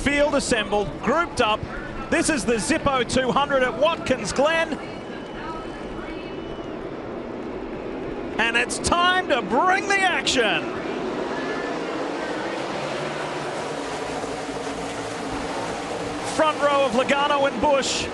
field assembled, grouped up. This is the Zippo 200 at Watkins Glen. And it's time to bring the action. Front row of Logano and Busch.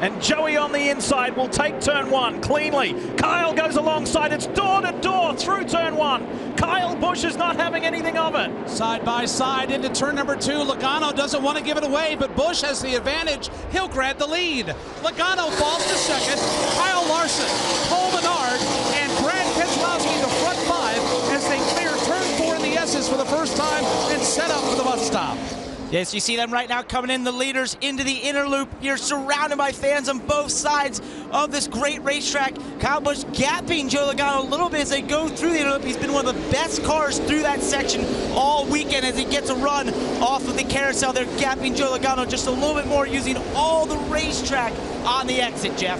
And Joey on the inside will take turn one cleanly. Kyle goes alongside. It's door to door through turn one. Kyle Busch is not having anything of it. Side by side into turn number two. Logano doesn't want to give it away, but Busch has the advantage. He'll grab the lead. Logano falls to second. Kyle Larson, Paul Menard, and Brad Keselowski, the front five, as they clear turn four in the S's for the first time and set up for the bus stop. Yes, you see them right now coming in, the leaders into the inner loop. You're surrounded by fans on both sides of this great racetrack. Kyle Busch gapping Joey Logano a little bit as they go through the inner loop. He's been one of the best cars through that section all weekend as he gets a run off of the carousel. They're gapping Joey Logano just a little bit more, using all the racetrack on the exit, Jeff.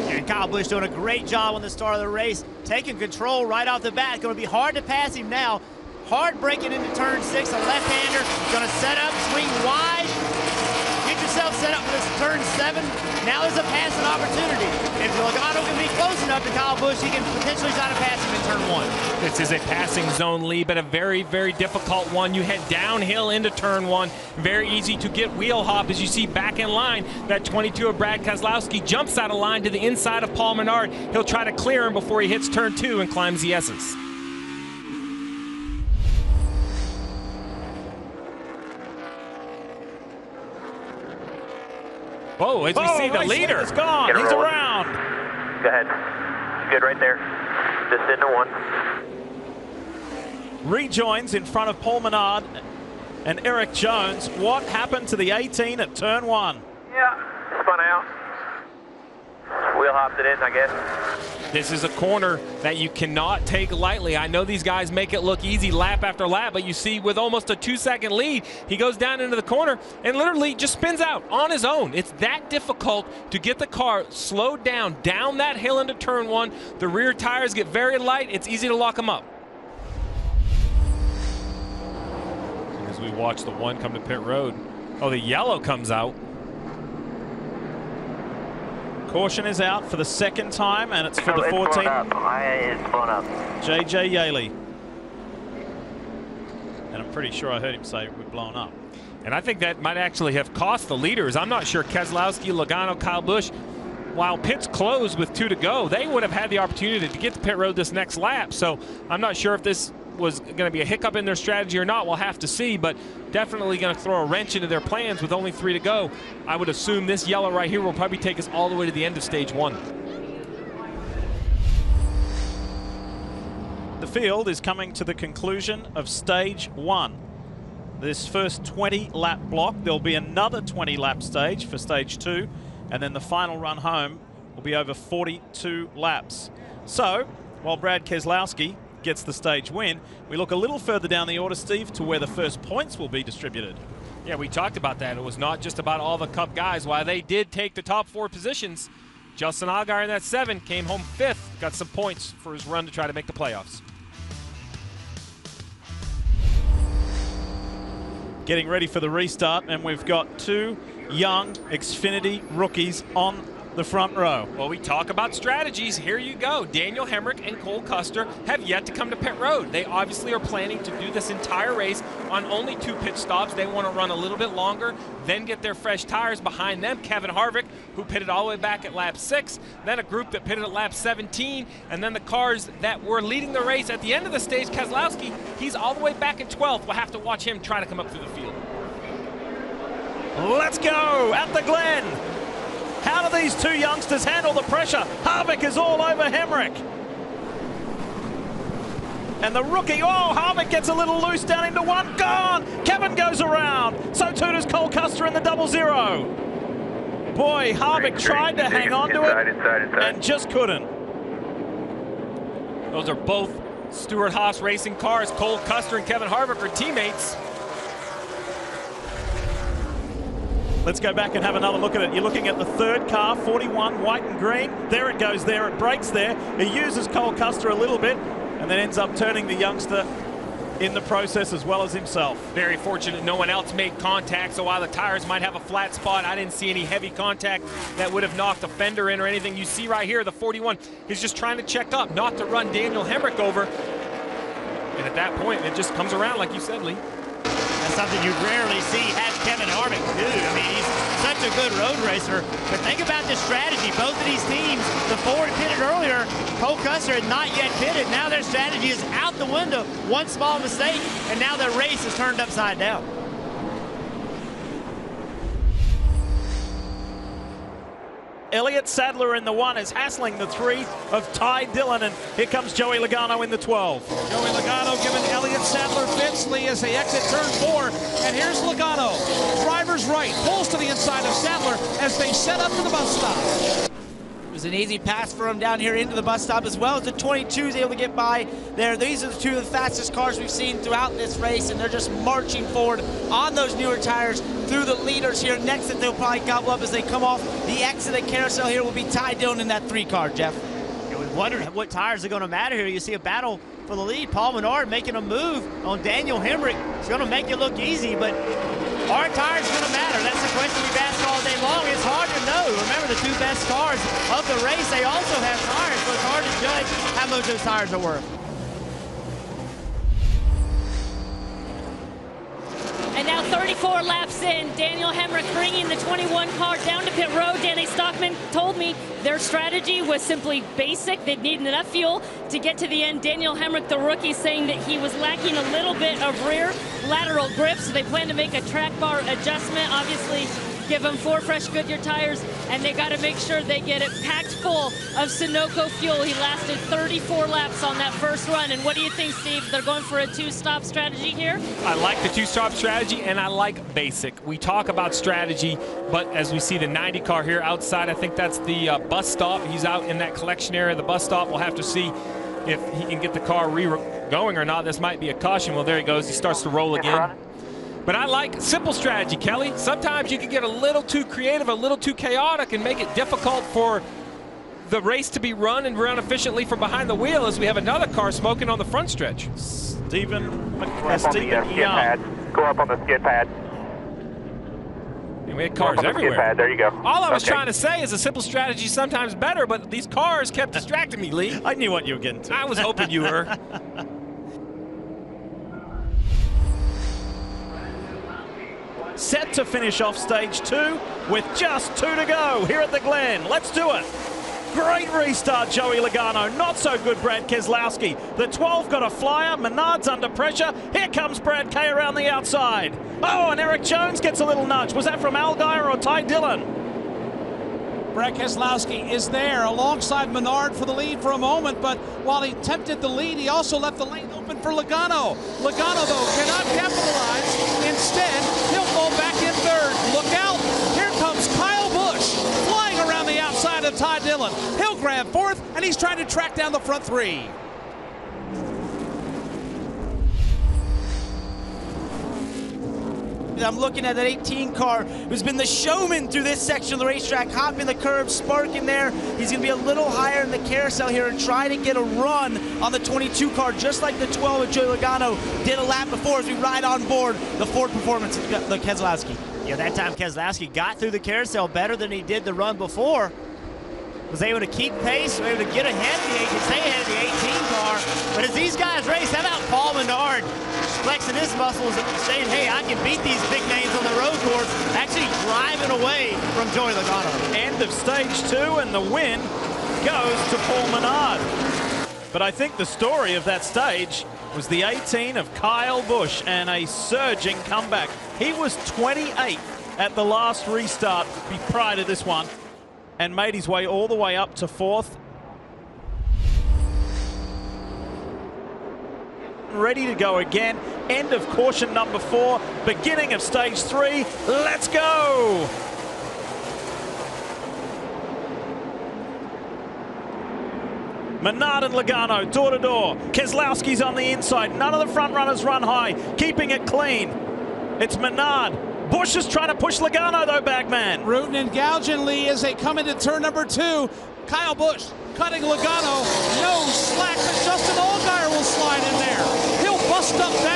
And Kyle Busch doing a great job on the start of the race, taking control right off the bat. It's going to be hard to pass him now. Hard breaking into turn six, a left-hander, gonna set up, swing wide. Get yourself set up for this turn seven. Now there's a passing opportunity. If Logano can be close enough to Kyle Busch, he can potentially try to pass him in turn one. This is a passing zone lead, but a very, very difficult one. You head downhill into turn one. Very easy to get wheel hop as you see back in line. That 22 of Brad Keselowski jumps out of line to the inside of Paul Menard. He'll try to clear him before he hits turn two and climbs the S's. Whoa, as we see the leader. It's gone. He's around. Go ahead. Good right there. Just into one. Rejoins in front of Paul Menard and Eric Jones. What happened to the 18 at turn one? Yeah, spun out. Wheel hopped it in, I guess. This is a corner that you cannot take lightly. I know these guys make it look easy lap after lap, but you see with almost a 2-second lead, he goes down into the corner and literally just spins out on his own. It's that difficult to get the car slowed down that hill into turn one. The rear tires get very light. It's easy to lock them up. As we watch the one come to pit road. Oh, the yellow comes out. Caution is out for the second time, and it's for the 14. It's blown up. JJ Yaley. And I'm pretty sure I heard him say we're blown up. And I think that might actually have cost the leaders. I'm not sure Keselowski, Logano, Kyle Busch, while pits closed with 2 to go, they would have had the opportunity to get to pit road this next lap. So I'm not sure if this was going to be a hiccup in their strategy or not. We'll have to see, but definitely going to throw a wrench into their plans with only 3 to go. I would assume this yellow right here will probably take us all the way to the end of stage one. The field is coming to the conclusion of stage one. This first 20-lap block, there'll be another 20-lap stage for stage two, and then the final run home will be over 42 laps. So, while Brad Keselowski gets the stage win, we look a little further down the order, Steve, to where the first points will be distributed. Yeah, we talked about that. It was not just about all the Cup guys. While they did take the top 4 positions, Justin Allgaier in that 7 came home 5th, got some points for his run to try to make the playoffs. Getting ready for the restart, and we've got 2 young Xfinity rookies on the front row. Well, we talk about strategies. Here you go. Daniel Hemrick and Cole Custer have yet to come to pit road. They obviously are planning to do this entire race on only 2 pit stops. They want to run a little bit longer, then get their fresh tires. Behind them, Kevin Harvick, who pitted all the way back at lap 6, then a group that pitted at lap 17, and then the cars that were leading the race at the end of the stage. Keselowski, he's all the way back in 12th. We'll have to watch him try to come up through the field. Let's go at the Glen. How do these 2 youngsters handle the pressure? Harvick is all over Hemrick. And the rookie, oh, Harvick gets a little loose down into one, gone. Kevin goes around. So too does Cole Custer in the 0-0. Boy, Harvick tried to hang on to it and just couldn't. Those are both Stewart-Haas racing cars. Cole Custer and Kevin Harvick are teammates. Let's go back and have another look at it. You're looking at the 3rd car, 41, white and green. There it goes there, it breaks there. He uses Cole Custer a little bit and then ends up turning the youngster in the process as well as himself. Very fortunate no one else made contact, so while the tires might have a flat spot, I didn't see any heavy contact that would have knocked a fender in or anything. You see right here, the 41 is just trying to check up, not to run Daniel Hemrick over. And at that point, it just comes around like you said, Lee. That's something you rarely see have Kevin Harvick do. I mean, he's such a good road racer. But think about this strategy. Both of these teams, the Ford pitted earlier, Cole Custer had not yet pitted. Now their strategy is out the window. One small mistake, and now their race is turned upside down. Elliott Sadler in the 1 is hassling the 3 of Ty Dillon, and here comes Joey Logano in the 12. Joey Logano giving Elliott Sadler fits, Lee, as they exit turn 4. And here's Logano. Driver's right, pulls to the inside of Sadler as they set up to the bus stop. It was an easy pass for him down here into the bus stop, as well as the 22 is able to get by there. These are the 2 of the fastest cars we've seen throughout this race, and they're just marching forward on those newer tires through the leaders here. Next that they'll probably gobble up as they come off the exit of the carousel here will be Ty Dillon in that 3 car, Jeff. Yeah, we wondered what tires are going to matter here. You see a battle for the lead. Paul Menard making a move on Daniel Hemrick. It's going to make it look easy, but are tires going to matter? That's the question we've asked all day long. It's hard to know. Remember, the 2 best cars of the race, they also have tires, so it's hard to judge how much those tires are worth. And now 34 laps in, Daniel Hemrick bringing the 21 car down to pit road. Danny Stockman told me their strategy was simply basic. They needed enough fuel to get to the end. Daniel Hemrick, the rookie, saying that he was lacking a little bit of rear lateral grip, so they plan to make a track bar adjustment. Obviously, give them 4 fresh Goodyear tires, and they got to make sure they get it packed full of Sunoco fuel. He lasted 34 laps on that first run. And what do you think, Steve? They're going for a 2-stop strategy here? I like the 2-stop strategy, and I like basic. We talk about strategy, but as we see the 90 car here outside, I think that's the bus stop. He's out in that collection area of the bus stop. We'll have to see if he can get the car going or not. This might be a caution. Well, there he goes. He starts to roll again. But I like simple strategy, Kelly. Sometimes you can get a little too creative, a little too chaotic, and make it difficult for the race to be run and run efficiently from behind the wheel, as we have another car smoking on the front stretch. Stephen Young. Go up on the skid pad. And we had cars everywhere. There you go. All I was trying to say is a simple strategy is sometimes better, but these cars kept distracting me, Lee. I knew what you were getting to. I was hoping you were. Set to finish off stage 2 with just 2 to go here at the Glen. Let's do it. Great restart, Joey Logano. Not so good, Brad Keselowski. The 12 got a flyer. Menard's under pressure. Here comes Brad K around the outside. Oh, and Eric Jones gets a little nudge. Was that from Allgaier or Ty Dillon? Brad Keselowski is there alongside Menard for the lead for a moment, but while he attempted the lead, he also left the lane open for Logano. Logano, though, cannot capitalize. Instead, he'll fall back in 3rd. Look out! Here comes Kyle Busch flying around the outside of Ty Dillon. He'll grab 4th, and he's trying to track down the front 3. I'm looking at that 18 car who's been the showman through this section of the racetrack, hopping the curb, sparking there. He's going to be a little higher in the carousel here and try to get a run on the 22 car, just like the 12 of Joey Logano did a lap before, as we ride on board the Ford performance of the Keselowski. Yeah, that time Keselowski got through the carousel better than he did the run before. Was able to keep pace, was able to get ahead of the stay ahead of the 18 car. But as these guys race, how about Paul Menard flexing his muscles and saying, hey, I can beat these big names on the road course, actually driving away from Joey Logano. End of stage 2, and the win goes to Paul Menard. But I think the story of that stage was the 18 of Kyle Busch and a surging comeback. He was 28th at the last restart prior to this one, and made his way all the way up to 4th. Ready to go again. End of caution number 4, beginning of stage 3. Let's go! Menard and Logano door to door. Keselowski's on the inside. None of the front runners run high, keeping it clean. It's Menard. Busch is trying to push Logano, though, Bagman. Rootin' and gouging, Lee, as they come into turn number 2. Kyle Busch cutting Logano. No slack, but Justin Allgaier will slide in there. He'll bust up that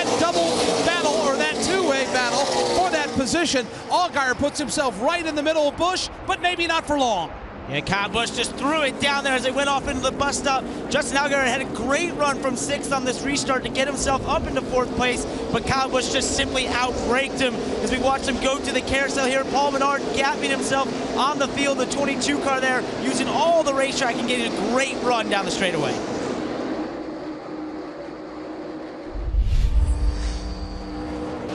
position. Allgaier puts himself right in the middle of Busch, but maybe not for long. Yeah, Kyle Busch just threw it down there as they went off into the bus stop. Justin Allgaier had a great run from 6th on this restart to get himself up into 4th place, but Kyle Busch just simply outbraked him as we watched him go to the carousel here. Paul Menard gapping himself on the field, the 22 car there, using all the racetrack and getting a great run down the straightaway.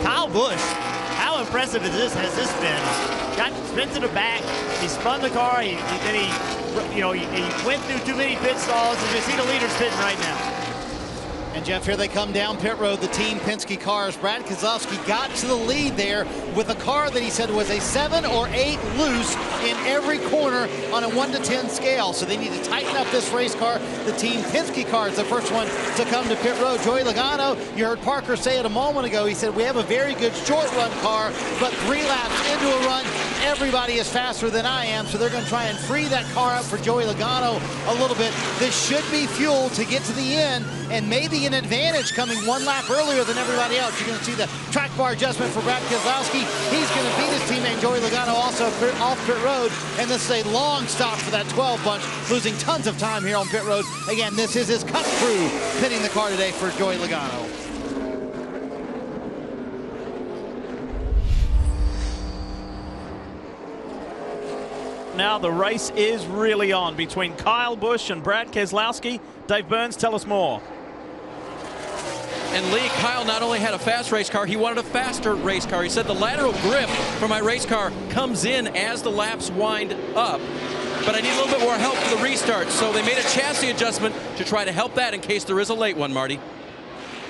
Kyle Busch, how impressive has this been? Got spin to the back, he spun the car, he went through too many pit stalls, and you see the leaders pitting right now. And Jeff, here they come down pit road, the Team Penske cars. Brad Keselowski got to the lead there with a car that he said was a 7 or 8 loose in every corner on a 1 to 10 scale. So they need to tighten up this race car. The Team Penske car is the first one to come to pit road. Joey Logano, you heard Parker say it a moment ago. He said, we have a very good short run car, but 3 laps into a run, everybody is faster than I am. So they're going to try and free that car up for Joey Logano a little bit. This should be fuel to get to the end, and maybe an advantage coming 1 lap earlier than everybody else. You're going to see the track bar adjustment for Brad Keselowski. He's going to beat his teammate Joey Logano also off pit road, and this is a long stop for that 12 bunch, losing tons of time here on pit road. Again, this is his cut crew pitting the car today for Joey Logano. Now the race is really on between Kyle Busch and Brad Keselowski. Dave Burns, tell us more. And Lee, Kyle not only had a fast race car, he wanted a faster race car. He said the lateral grip for my race car comes in as the laps wind up, but I need a little bit more help for the restart. So they made a chassis adjustment to try to help that in case there is a late one, Marty.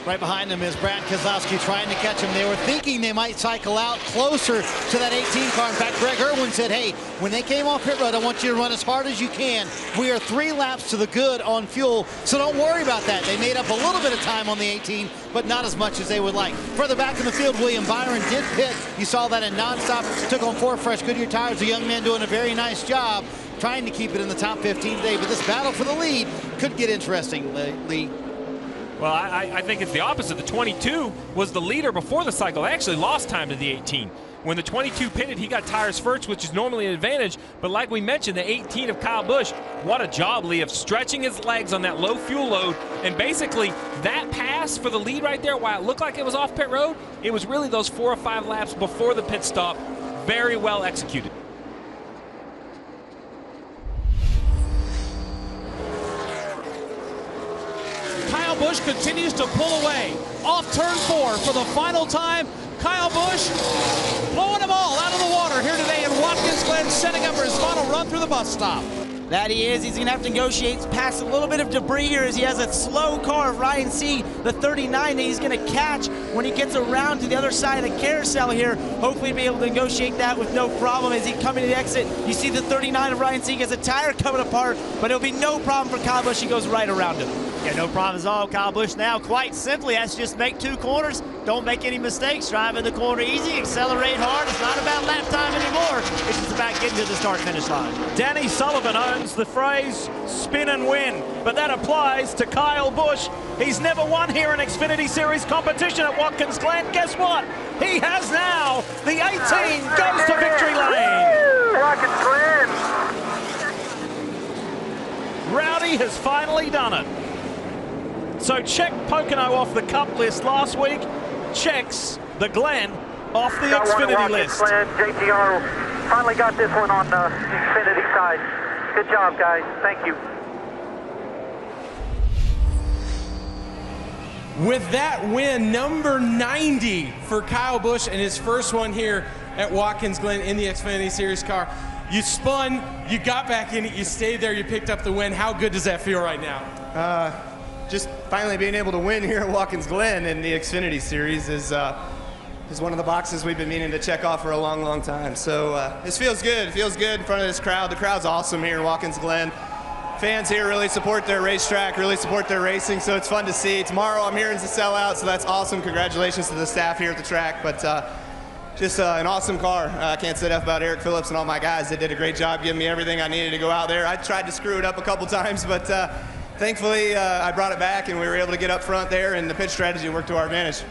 Right behind them is Brad Keselowski trying to catch him. They were thinking they might cycle out closer to that 18 car. In fact, Greg Irwin said, hey, when they came off pit road, I want you to run as hard as you can. We are 3 laps to the good on fuel, so don't worry about that. They made up a little bit of time on the 18, but not as much as they would like. Further back in the field, William Byron did pit. You saw that in nonstop. Took on 4 fresh Goodyear tires. The young man doing a very nice job trying to keep it in the top 15 today. But this battle for the lead could get interesting, Lee. Well, I think it's the opposite. The 22 was the leader before the cycle. They actually lost time to the 18. When the 22 pitted, he got tires first, which is normally an advantage. But like we mentioned, the 18 of Kyle Busch, what a job, Lee, of stretching his legs on that low fuel load. And basically, that pass for the lead right there, while it looked like it was off pit road, it was really those 4 or 5 laps before the pit stop. Very well executed. Kyle Busch continues to pull away. Off turn 4 for the final time. Kyle Busch blowing them all out of the water here today in Watkins Glen, setting up for his final run through the bus stop. That he is. He's going to have to negotiate past a little bit of debris here as he has a slow car of Ryan Sieg, the 39, that he's going to catch when he gets around to the other side of the carousel here. Hopefully be able to negotiate that with no problem as he coming to the exit. You see the 39 of Ryan Sieg has a tire coming apart, but it'll be no problem for Kyle Busch. He goes right around him. Yeah, no problem at all. Kyle Busch now quite simply has to just make 2 corners. Don't make any mistakes. Drive in the corner easy, accelerate hard. It's not about lap time anymore. It's just about getting to the start-finish line. Danny Sullivan owns the phrase spin and win, but that applies to Kyle Busch. He's never won here in Xfinity Series competition at Watkins Glen. Guess what? He has now. The 18 goes to victory lane. Watkins Glen. Rowdy has finally done it. So check Pocono off the Cup list last week, checks the Glen off the Xfinity list. Glen, JTR finally got this one on the Xfinity side. Good job, guys. Thank you. With that win, number 90 for Kyle Busch and his first one here at Watkins Glen in the Xfinity Series car. You spun, you got back in it, you stayed there, you picked up the win. How good does that feel right now? Just finally being able to win here at Watkins Glen in the Xfinity Series is one of the boxes we've been meaning to check off for a long, long time. So this feels good. It feels good in front of this crowd. The crowd's awesome here in Watkins Glen. Fans here really support their racetrack, really support their racing, so it's fun to see. Tomorrow I'm hearing it's a sellout, so that's awesome. Congratulations to the staff here at the track. But just an awesome car. I can't say enough about Eric Phillips and all my guys. They did a great job giving me everything I needed to go out there. I tried to screw it up a couple times, but thankfully I brought it back and we were able to get up front there, and the pitch strategy worked to our advantage.